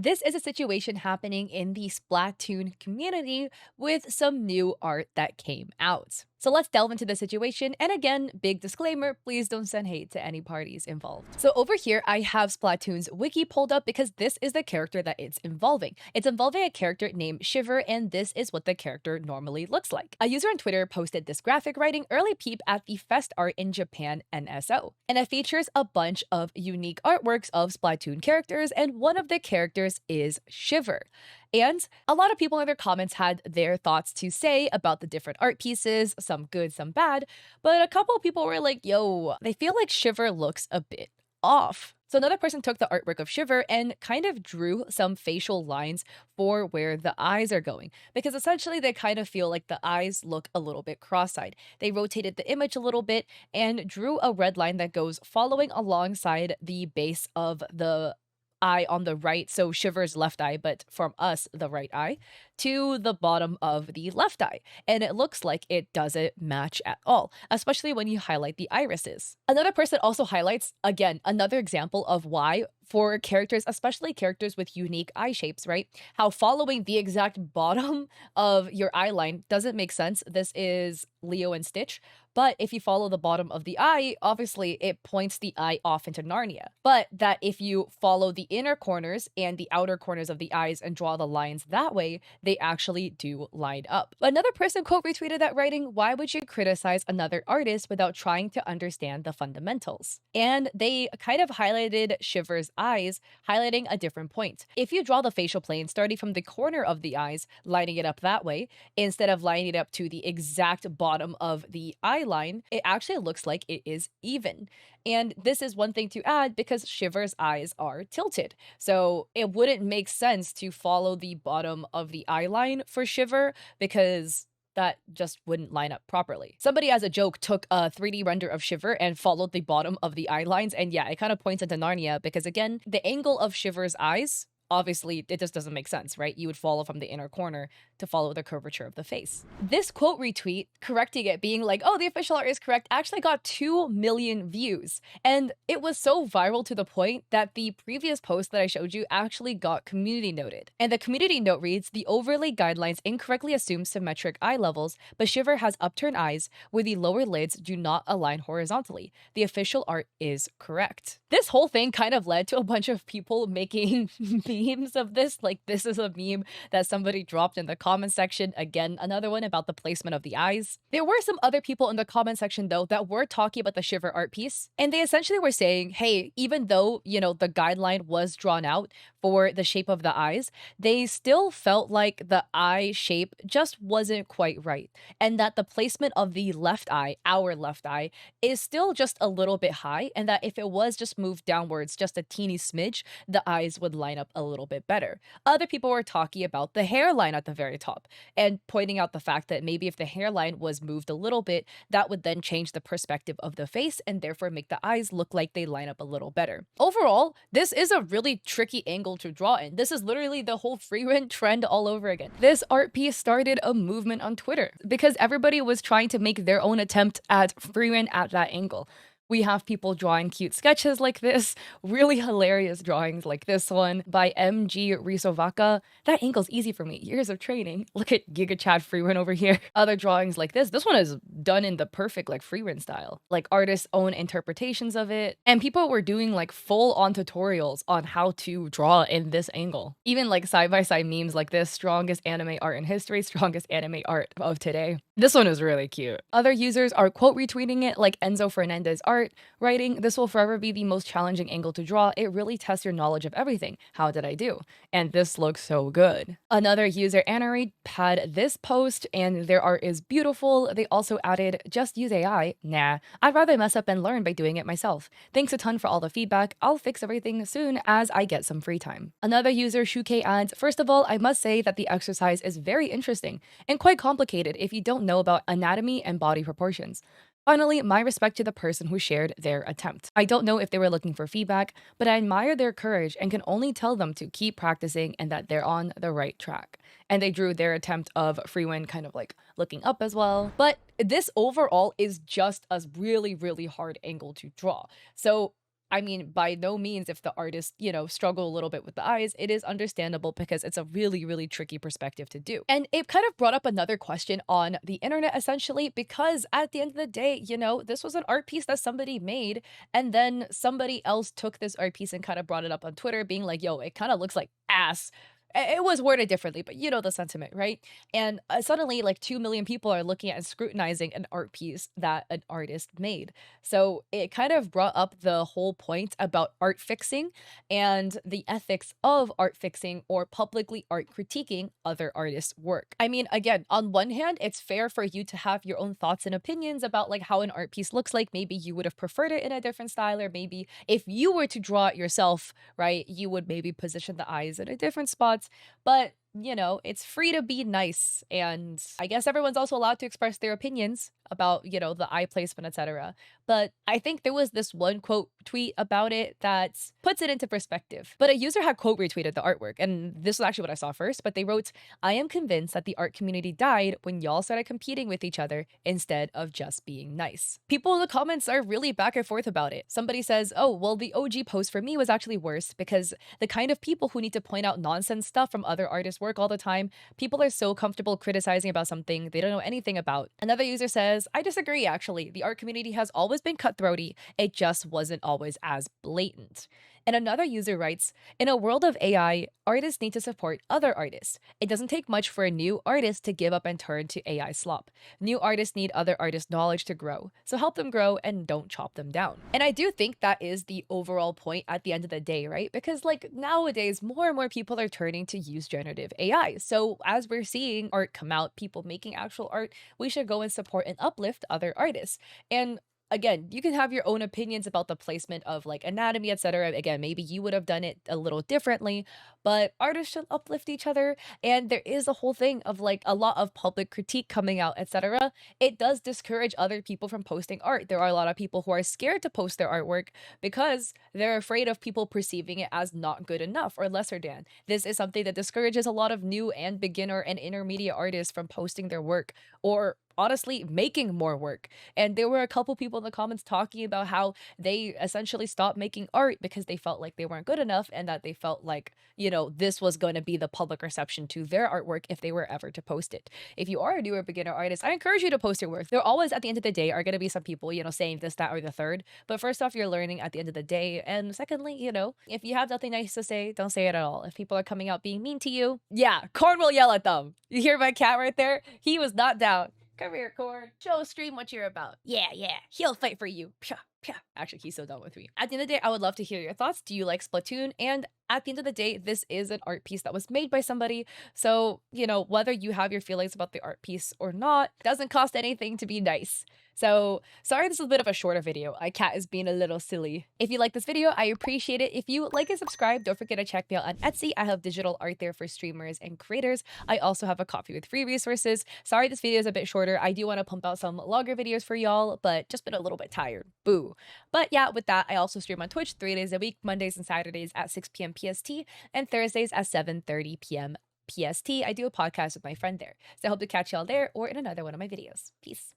This is a situation happening in the Splatoon community with some new art that came out. So let's delve into the situation. And again, big disclaimer, please don't send hate to any parties involved. So over here, I have Splatoon's wiki pulled up because this is the character that it's involving. It's involving a character named Shiver, and this is what the character normally looks like. A user on Twitter posted this graphic writing early peep at the Fest Art in Japan NSO. And it features a bunch of unique artworks of Splatoon characters, and one of the characters is Shiver. And a lot of people in their comments had their thoughts to say about the different art pieces, some good, some bad, but a couple of people were like, yo, they feel like Shiver looks a bit off. So another person took the artwork of Shiver and kind of drew some facial lines for where the eyes are going, because essentially they kind of feel like the eyes look a little bit cross-eyed. They rotated the image a little bit and drew a red line that goes following alongside the base of the eye on the right, so Shiver's left eye, but from us, the right eye, to the bottom of the left eye. And it looks like it doesn't match at all, especially when you highlight the irises. Another person also highlights, again, another example of why for characters, especially characters with unique eye shapes, right? How following the exact bottom of your eye line doesn't make sense. This is Leo and Stitch. But if you follow the bottom of the eye, obviously it points the eye off into Narnia. But that if you follow the inner corners and the outer corners of the eyes and draw the lines that way, they actually do line up. Another person quote retweeted that writing, "Why would you criticize another artist without trying to understand the fundamentals?" And they kind of highlighted Shiver's eyes, highlighting a different point. If you draw the facial plane starting from the corner of the eyes, lining it up that way, instead of lining it up to the exact bottom of the eye line, it actually looks like it is even. And this is one thing to add because Shiver's eyes are tilted. So it wouldn't make sense to follow the bottom of the eye line for Shiver because that just wouldn't line up properly. Somebody as a joke took a 3D render of Shiver and followed the bottom of the eye lines, and yeah, it kind of points into Narnia because again, the angle of Shiver's eyes, obviously it just doesn't make sense, right? You would follow from the inner corner to follow the curvature of the face. This quote retweet, correcting it, being like, oh, the official art is correct, actually got 2 million views. And it was so viral to the point that the previous post that I showed you actually got community noted. And the community note reads, "The overlay guidelines incorrectly assume symmetric eye levels, but Shiver has upturned eyes where the lower lids do not align horizontally. The official art is correct." This whole thing kind of led to a bunch of people making memes of this. Like, this is a meme that somebody dropped in the comment section. Again, another one about the placement of the eyes. There were some other people in the comment section, though, that were talking about the Shiver art piece. And they essentially were saying, hey, even though, the guideline was drawn out for the shape of the eyes, they still felt like the eye shape just wasn't quite right. And that the placement of the left eye, our left eye, is still just a little bit high. And that if it was just moved downwards just a teeny smidge, the eyes would line up a little bit better. Other people were talking about the hairline at the very top and pointing out the fact that maybe if the hairline was moved a little bit, that would then change the perspective of the face and therefore make the eyes look like they line up a little better. Overall, this is a really tricky angle to draw in. This is literally the whole free rent trend all over again. This art piece started a movement on Twitter because everybody was trying to make their own attempt at free rent at that angle. We have people drawing cute sketches like this, really hilarious drawings like this one by MG Risovaka. That angle's easy for me, years of training. Look at Giga Chad Freerun over here. Other drawings like this. This one is done in the perfect like Freerun style. Like artists' own interpretations of it. And people were doing like full on tutorials on how to draw in this angle. Even like side-by-side memes like this, strongest anime art in history, strongest anime art of today. This one is really cute. Other users are quote retweeting it like Enzo Fernandez art, writing, "This will forever be the most challenging angle to draw. It really tests your knowledge of everything. How did I do? And this looks so good." Another user, Anna had this post, and their art is beautiful. They also added, "Just use AI. Nah, I'd rather mess up and learn by doing it myself. Thanks a ton for all the feedback. I'll fix everything soon as I get some free time." Another user, Shuke, adds, "First of all, I must say that the exercise is very interesting and quite complicated if you don't know about anatomy and body proportions. Finally, my respect to the person who shared their attempt. I don't know if they were looking for feedback, but I admire their courage and can only tell them to keep practicing and that they're on the right track." And they drew their attempt of Freewind kind of like looking up as well. But this overall is just a really, really hard angle to draw. So I mean, by no means, if the artist, struggle a little bit with the eyes, it is understandable because it's a really, really tricky perspective to do. And it kind of brought up another question on the internet, essentially, because at the end of the day, this was an art piece that somebody made, and then somebody else took this art piece and kind of brought it up on Twitter, being like, yo, it kind of looks like ass. It was worded differently, but you know the sentiment, right? And suddenly, like 2 million people are looking at and scrutinizing an art piece that an artist made. So it kind of brought up the whole point about art fixing and the ethics of art fixing or publicly art critiquing other artists' work. I mean, again, on one hand, it's fair for you to have your own thoughts and opinions about like how an art piece looks like. Maybe you would have preferred it in a different style, or maybe if you were to draw it yourself, right, you would maybe position the eyes in a different spot. But, it's free to be nice. And I guess everyone's also allowed to express their opinions about, the eye placement, etc. But I think there was this one quote tweet about it that puts it into perspective. But a user had quote retweeted the artwork, and this was actually what I saw first. But they wrote, I am convinced that the art community died when y'all started competing with each other instead of just being nice. People in the comments are really back and forth about it. Somebody says, oh, well, the OG post for me was actually worse because the kind of people who need to point out nonsense stuff from other artists' work all the time, people are so comfortable criticizing about something they don't know anything about. Another user says, I disagree actually. The art community has always been cutthroaty. It just wasn't always as blatant. And another user writes, in a world of AI, artists need to support other artists. It doesn't take much for a new artist to give up and turn to AI slop. New artists need other artists' knowledge to grow, so help them grow and don't chop them down. And I do think that is the overall point at the end of the day, right? Because like nowadays, more and more people are turning to use generative AI. So as we're seeing art come out, people making actual art, we should go and support and uplift other artists. And again, you can have your own opinions about the placement of like anatomy, etc. Again, maybe you would have done it a little differently, but artists should uplift each other. And there is a whole thing of like a lot of public critique coming out, etc. It does discourage other people from posting art. There are a lot of people who are scared to post their artwork because they're afraid of people perceiving it as not good enough or lesser than. This is something that discourages a lot of new and beginner and intermediate artists from posting their work or honestly making more work. And there were a couple people in the comments talking about how they essentially stopped making art because they felt like they weren't good enough and that they felt like, this was going to be the public reception to their artwork if they were ever to post it. If you are a newer beginner artist, I encourage you to post your work. There always, at the end of the day, are going to be some people, saying this, that, or the third. But first off, you're learning at the end of the day. And secondly, if you have nothing nice to say, don't say it at all. If people are coming out being mean to you, yeah, Corn will yell at them. You hear my cat right there? He was not down. Come here, Corn. Show stream what you're about. Yeah, yeah. He'll fight for you. Pya, pya. Actually, he's so done with me. At the end of the day, I would love to hear your thoughts. Do you like Splatoon? And at the end of the day, this is an art piece that was made by somebody. So, whether you have your feelings about the art piece or not, doesn't cost anything to be nice. So, sorry this is a bit of a shorter video. My cat is being a little silly. If you like this video, I appreciate it. If you like and subscribe, don't forget to check me out on Etsy. I have digital art there for streamers and creators. I also have a coffee with free resources. Sorry this video is a bit shorter. I do want to pump out some longer videos for y'all, but just been a little bit tired. Boo. But yeah, with that, I also stream on Twitch 3 days a week, Mondays and Saturdays at 6 p.m. PST, and Thursdays at 7:30 p.m. PST. I do a podcast with my friend there. So I hope to catch y'all there or in another one of my videos. Peace.